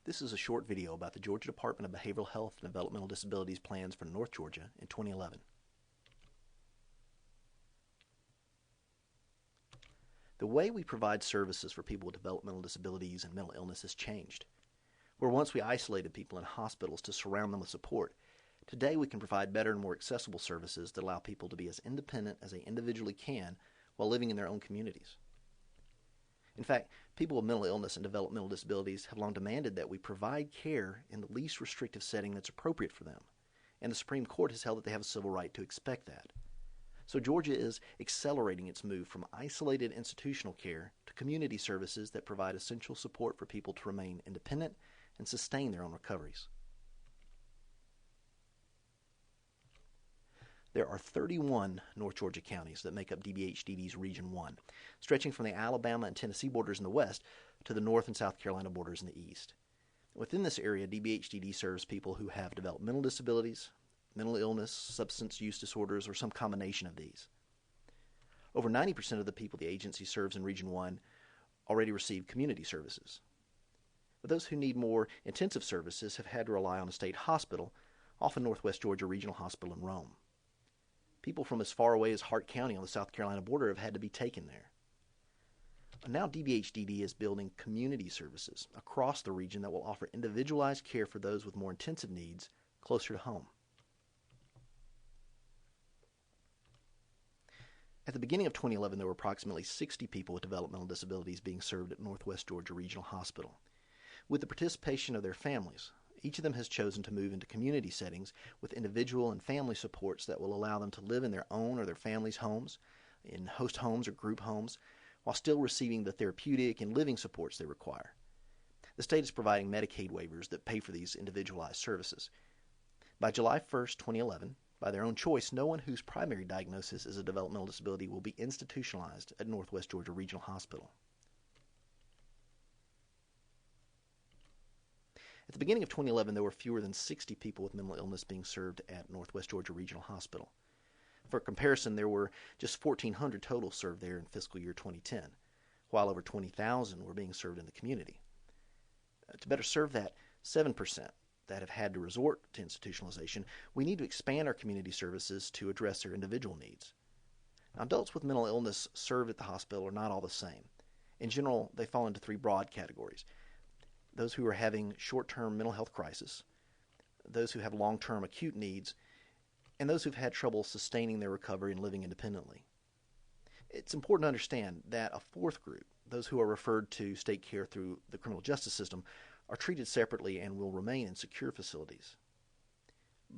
This is a short video about the Georgia Department of Behavioral Health and Developmental Disabilities plans for North Georgia in 2011. The way we provide services for people with developmental disabilities and mental illness has changed. Where once we isolated people in hospitals to surround them with support, today we can provide better and more accessible services that allow people to be as independent as they individually can while living in their own communities. In fact, people with mental illness and developmental disabilities have long demanded that we provide care in the least restrictive setting that's appropriate for them, and the Supreme Court has held that they have a civil right to expect that. So Georgia is accelerating its move from isolated institutional care to community services that provide essential support for people to remain independent and sustain their own recoveries. There are 31 North Georgia counties that make up DBHDD's Region 1, stretching from the Alabama and Tennessee borders in the west to the North and South Carolina borders in the east. Within this area, DBHDD serves people who have developmental disabilities, mental illness, substance use disorders, or some combination of these. Over 90% of the people the agency serves in Region 1 already receive community services. But those who need more intensive services have had to rely on a state hospital, often Northwest Georgia Regional Hospital in Rome. People from as far away as Hart County on the South Carolina border have had to be taken there. Now DBHDD is building community services across the region that will offer individualized care for those with more intensive needs closer to home. At the beginning of 2011, there were approximately 60 people with developmental disabilities being served at Northwest Georgia Regional Hospital. With the participation of their families, each of them has chosen to move into community settings with individual and family supports that will allow them to live in their own or their family's homes, in host homes or group homes, while still receiving the therapeutic and living supports they require. The state is providing Medicaid waivers that pay for these individualized services. By July 1st, 2011, by their own choice, no one whose primary diagnosis is a developmental disability will be institutionalized at Northwest Georgia Regional Hospital. At the beginning of 2011, there were fewer than 60 people with mental illness being served at Northwest Georgia Regional Hospital. For comparison, there were just 1,400 total served there in fiscal year 2010, while over 20,000 were being served in the community. To better serve that 7% that have had to resort to institutionalization, we need to expand our community services to address their individual needs. Now, adults with mental illness served at the hospital are not all the same. In general, they fall into three broad categories: those who are having short-term mental health crisis, those who have long-term acute needs, and those who've had trouble sustaining their recovery and living independently. It's important to understand that a fourth group, those who are referred to state care through the criminal justice system, are treated separately and will remain in secure facilities.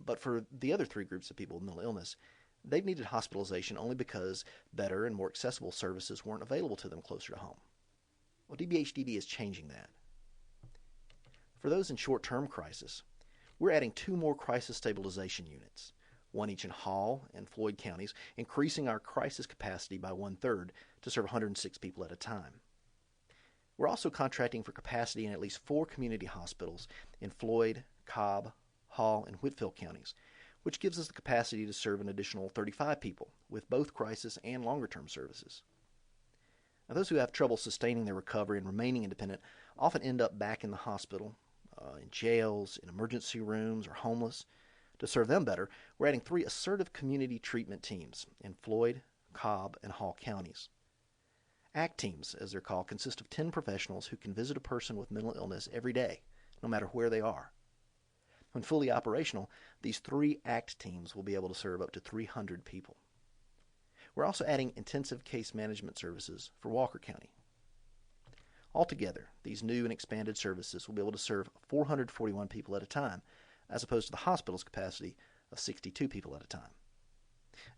But for the other three groups of people with mental illness, they've needed hospitalization only because better and more accessible services weren't available to them closer to home. Well, DBHDD is changing that. For those in short-term crisis, we're adding 2 more crisis stabilization units, one each in Hall and Floyd counties, increasing our crisis capacity by 1/3 to serve 106 people at a time. We're also contracting for capacity in at least 4 community hospitals in Floyd, Cobb, Hall, and Whitfield counties, which gives us the capacity to serve an additional 35 people with both crisis and longer-term services. Now, those who have trouble sustaining their recovery and remaining independent often end up back in the hospital, in jails, in emergency rooms, or homeless. To serve them better, we're adding 3 assertive community treatment teams in Floyd, Cobb, and Hall counties. ACT teams, as they're called, consist of 10 professionals who can visit a person with mental illness every day, no matter where they are. When fully operational, these 3 ACT teams will be able to serve up to 300 people. We're also adding intensive case management services for Walker County. Altogether, these new and expanded services will be able to serve 441 people at a time, as opposed to the hospital's capacity of 62 people at a time.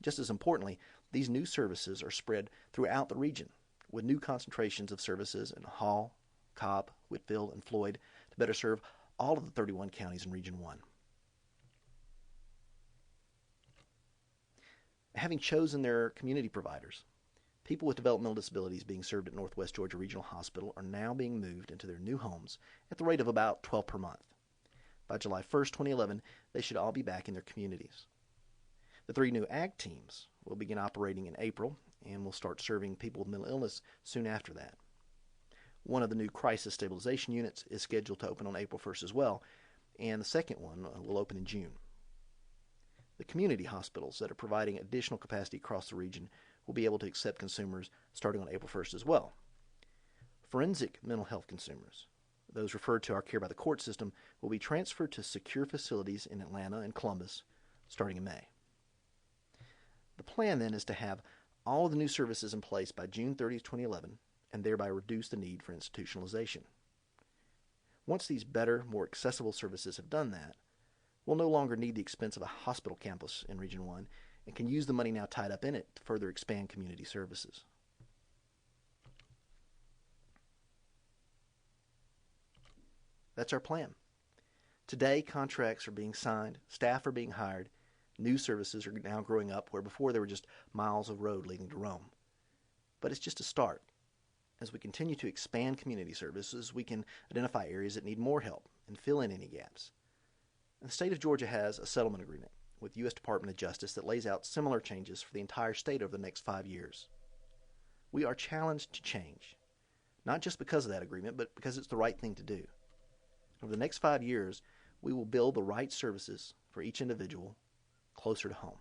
Just as importantly, these new services are spread throughout the region, with new concentrations of services in Hall, Cobb, Whitfield, and Floyd to better serve all of the 31 counties in Region 1. Having chosen their community providers, people with developmental disabilities being served at Northwest Georgia Regional Hospital are now being moved into their new homes at the rate of about 12 per month. By July 1st, 2011, they should all be back in their communities. The 3 new ACT teams will begin operating in April and will start serving people with mental illness soon after that. One of the new crisis stabilization units is scheduled to open on April 1st as well, and the second one will open in June. The community hospitals that are providing additional capacity across the region will be able to accept consumers starting on April 1st as well. Forensic mental health consumers, those referred to our care by the court system, will be transferred to secure facilities in Atlanta and Columbus starting in May. The plan then is to have all of the new services in place by June 30th, 2011, and thereby reduce the need for institutionalization. Once these better, more accessible services have done that, we'll no longer need the expense of a hospital campus in Region 1 and can use the money now tied up in it to further expand community services. That's our plan. Today, contracts are being signed, staff are being hired, new services are now growing up where before there were just miles of road leading to Rome. But it's just a start. As we continue to expand community services, we can identify areas that need more help and fill in any gaps. The state of Georgia has a settlement agreement with the U.S. Department of Justice that lays out similar changes for the entire state over the next 5 years. We are challenged to change, not just because of that agreement, but because it's the right thing to do. Over the next 5 years, we will build the right services for each individual closer to home.